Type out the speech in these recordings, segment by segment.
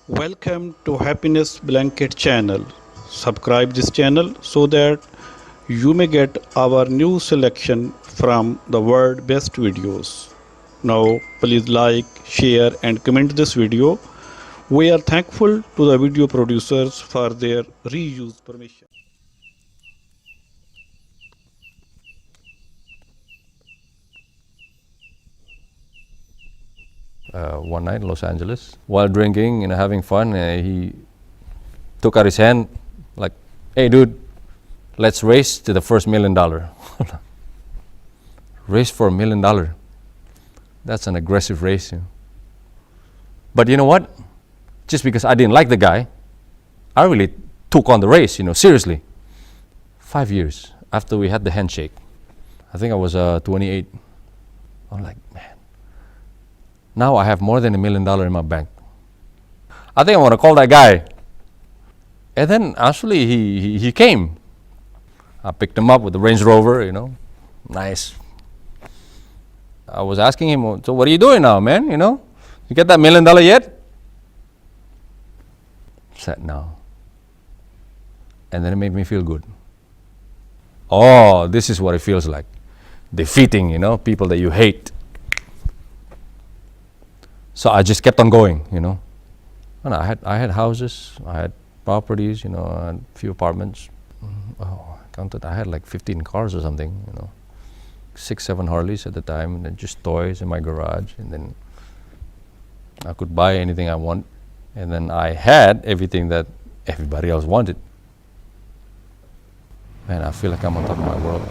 Welcome to Happiness Blanket channel. Subscribe this channel so that you may get our new selection from the world best videos. Now please like, share and comment this video. We are thankful to the video producers for their reuse permission. One night in Los Angeles. While drinking and having fun, he took out his hand like, "Hey dude, let's race to the first $1 million." Race for $1 million. That's an aggressive race. But you know what? Just because I didn't like the guy, I really took on the race, seriously. 5 years after we had the handshake. I think I was 28. I'm like, man. Now I have more than $1 million in my bank. I think I want to call that guy. And then actually he came. I picked him up with the Range Rover, nice. I was asking him, so what are you doing now, man? You get that $1 million yet? He said no. And then it made me feel good. Oh, this is what it feels like. Defeating, people that you hate. So I just kept on going, And I had houses, I had properties, I had a few apartments. Oh, I counted, I had like 15 cars or something, 6, 7 Harleys at the time, and then just toys in my garage, and then I could buy anything I want, and then I had everything that everybody else wanted. Man, I feel like I'm on top of my world.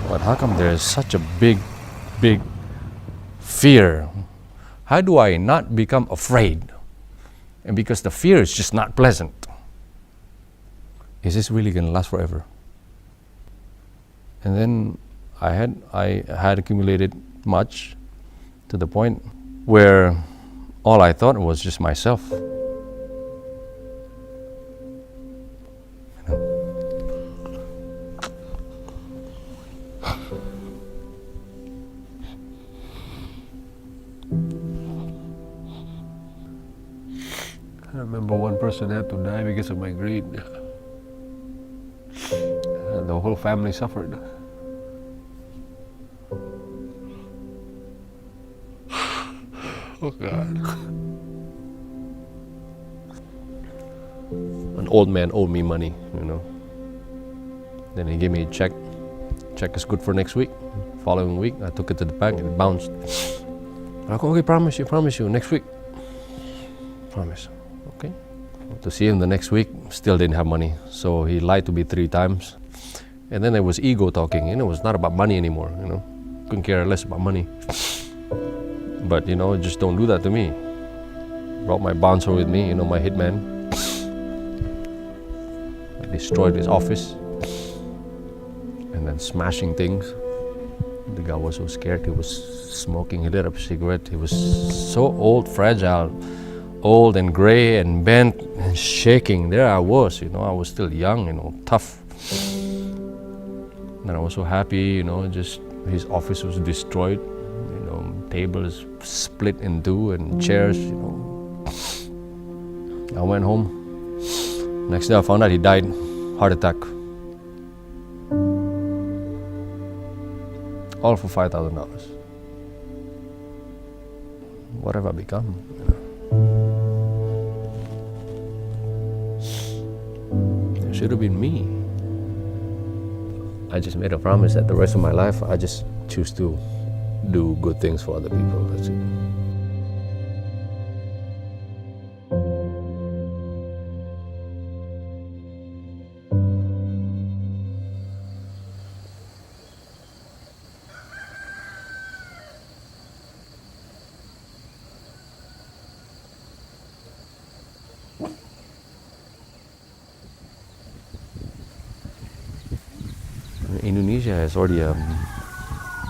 But how come there is such a big fear? How do I not become afraid? And because the fear is just not pleasant. Is this really going to last forever? And then I had accumulated much to the point where all I thought was just myself. I remember one person had to die because of my greed. And the whole family suffered. Oh God. An old man owed me money, Then he gave me a check. Check is good for next week. Following week, I took it to the bank and it bounced. I go, okay, promise you, next week. Promise. Okay. To see him the next week, still didn't have money. So he lied to me 3 times. And then there was ego talking. It was not about money anymore, Couldn't care less about money. But, just don't do that to me. Brought my bouncer with me, my hitman. I destroyed his office. And then smashing things. The guy was so scared. He was smoking. He lit up a cigarette. He was so old, fragile. Old and gray and bent and shaking. There I was, I was still young, tough. And I was so happy, just his office was destroyed, tables split in 2 and chairs, I went home. Next day I found out he died, heart attack. All for $5,000. What have I become? It should have been me. I just made a promise that the rest of my life I just choose to do good things for other people. That's it. Indonesia is already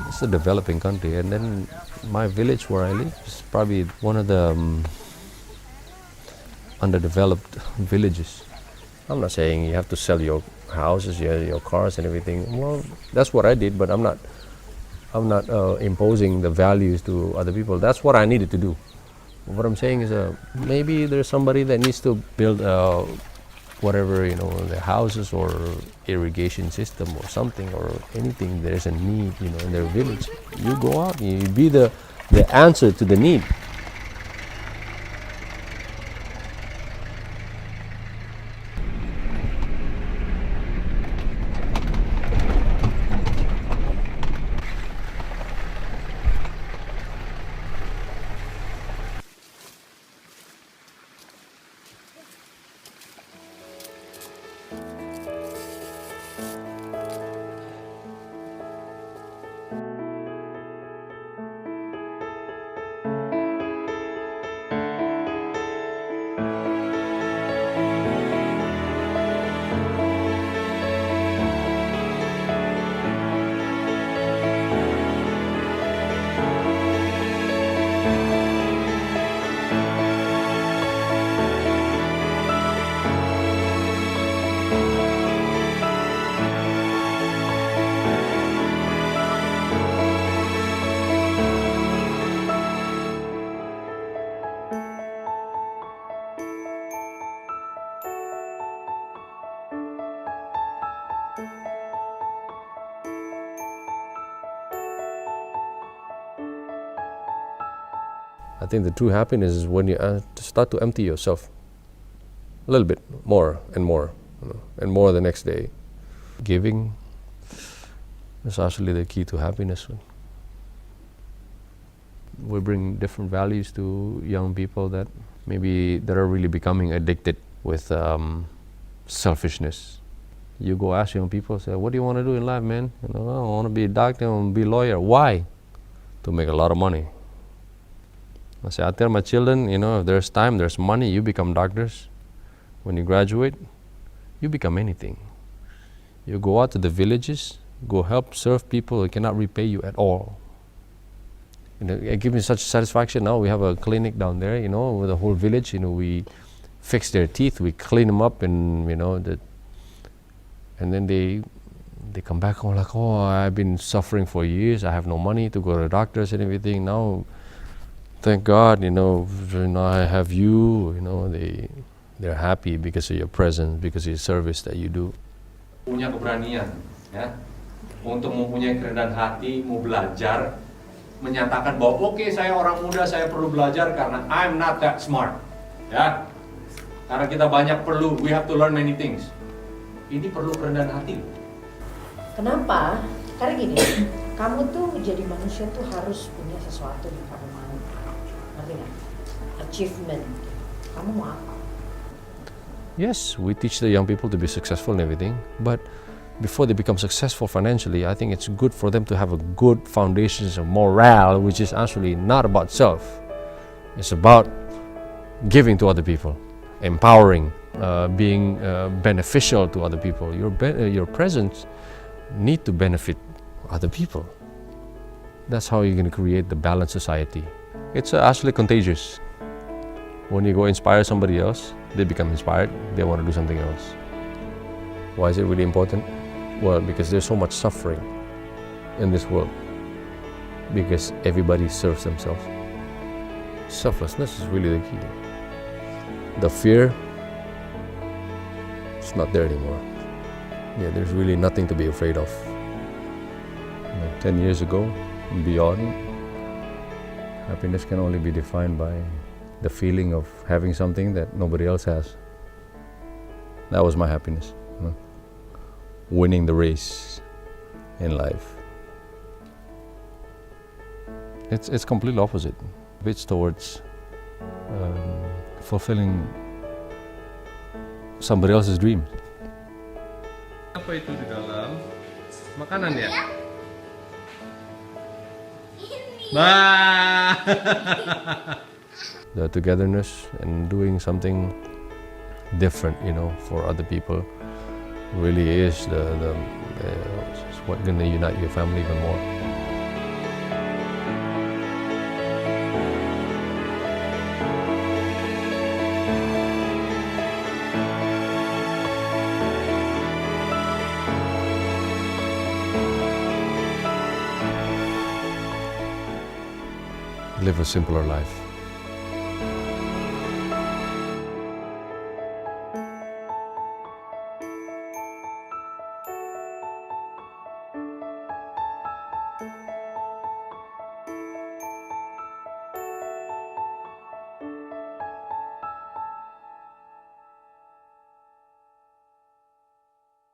it's a developing country, and then my village where I live is probably one of the underdeveloped villages. I'm not saying you have to sell your houses, your cars and everything. Well, that's what I did, but I'm not imposing the values to other people. That's what I needed to do. What I'm saying is, maybe there's somebody that needs to build whatever, their houses or irrigation system or something or anything. There's a need, in their village. You go out, you be the answer to the need. I think the true happiness is when you start to empty yourself a little bit more and more, and more the next day. Giving is actually the key to happiness. We bring different values to young people that are really becoming addicted with selfishness. You go ask young people, say, what do you want to do in life, man? I want to be a doctor, I want to be a lawyer. Why? To make a lot of money. I say, I tell my children, if there's time, there's money, you become doctors. When you graduate, you become anything. You go out to the villages, go help serve people who cannot repay you at all. It gives me such satisfaction. Now we have a clinic down there, with the whole village. We fix their teeth, we clean them up, and and then they come back home like, oh, I've been suffering for years. I have no money to go to the doctors and everything. Now, thank God, I have you. They're happy because of your presence, because of your service that you do. Punya keberanian, ya, untuk mempunyai kerendahan hati, mau belajar, menyatakan bahwa oke, saya orang muda, saya perlu belajar karena I'm not that smart, ya. Karena kita banyak we have to learn many things. Ini perlu kerendahan hati. Kenapa? Karena gini, kamu tuh jadi manusia tuh harus punya sesuatu yang kamu mau. Ngerti nggak? Achievement. Kamu mau apa? Yes, we teach the young people to be successful in everything, but before they become successful financially, I think it's good for them to have a good foundations of morale, which is actually not about self. It's about giving to other people, empowering, being beneficial to other people. Your presence need to benefit other people. That's how you're going to create the balanced society. It's actually contagious. When you go inspire somebody else, they become inspired, they want to do something else. Why is it really important? Well, because there's so much suffering in this world, because everybody serves themselves. Selflessness is really the key. The fear, it's not there anymore. Yeah, there's really nothing to be afraid of. 10 years ago and beyond, happiness can only be defined by the feeling of having something that nobody else has. That was my happiness. Winning the race in life. It's completely opposite. It's towards fulfilling somebody else's dream. Apa itu di dalam? Makanan ya? Nah. The togetherness and doing something different, for other people, really is what's going to unite your family even more. Live a simpler life.